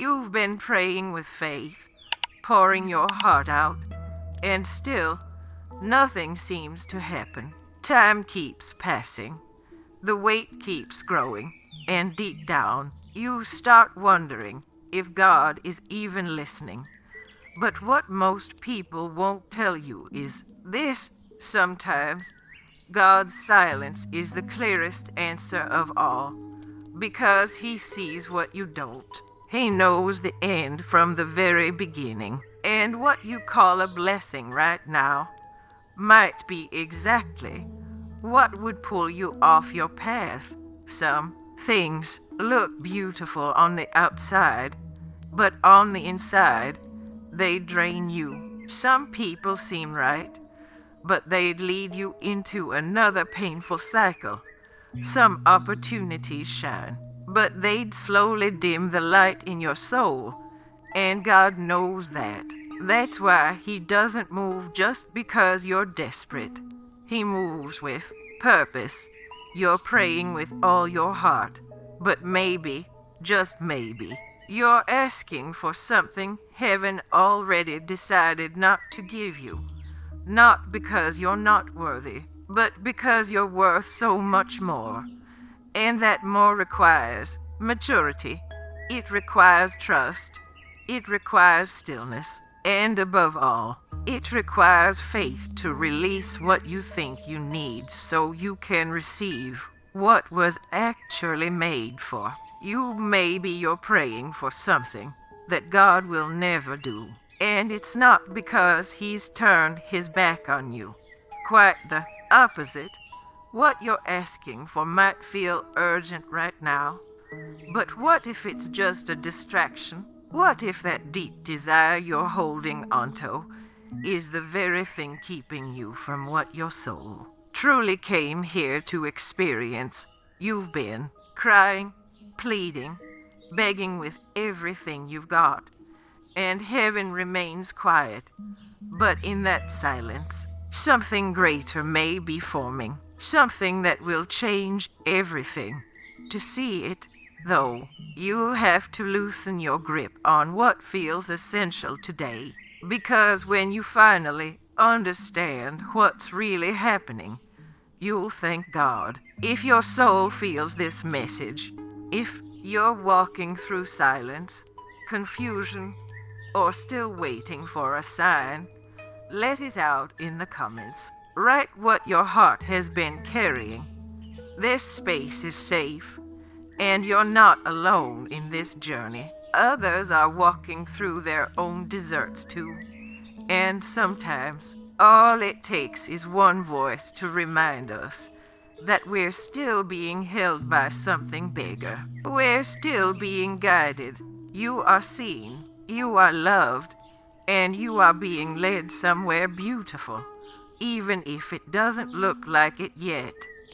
You've been praying with faith, pouring your heart out, and still nothing seems to happen. Time keeps passing. The weight keeps growing, and deep down, you start wondering if God is even listening. But what most people won't tell you is this: sometimes God's silence is the clearest answer of all, because He sees what you don't. He knows the end from the very beginning, and what you call a blessing right now might be exactly what would pull you off your path. Some things look beautiful on the outside, but on the inside, they drain you. Some people seem right, but they'd lead you into another painful cycle. Some opportunities shine, but they'd slowly dim the light in your soul, and God knows that. That's why He doesn't move just because you're desperate. He moves with purpose. You're praying with all your heart, but maybe, just maybe, you're asking for something heaven already decided not to give you. Not because you're not worthy, but because you're worth so much more. And that more requires maturity. It requires trust. It requires stillness. And above all, it requires faith to release what you think you need so you can receive what was actually made for. Maybe you're praying for something that God will never do. And it's not because He's turned His back on you. Quite the opposite. What you're asking for might feel urgent right now. But what if it's just a distraction? What if that deep desire you're holding onto is the very thing keeping you from what your soul truly came here to experience? You've been crying, pleading, begging with everything you've got, and heaven remains quiet. But in that silence, something greater may be forming, something that will change everything. To see it, though, you'll have to loosen your grip on what feels essential today, because when you finally understand what's really happening, you'll thank God. If your soul feels this message, if you're walking through silence, confusion, or still waiting for a sign, let it out in the comments. Write what your heart has been carrying. This space is safe, and you're not alone in this journey. Others are walking through their own deserts too. And sometimes, all it takes is one voice to remind us that we're still being held by something bigger. We're still being guided. You are seen, you are loved, and you are being led somewhere beautiful, even if it doesn't look like it yet.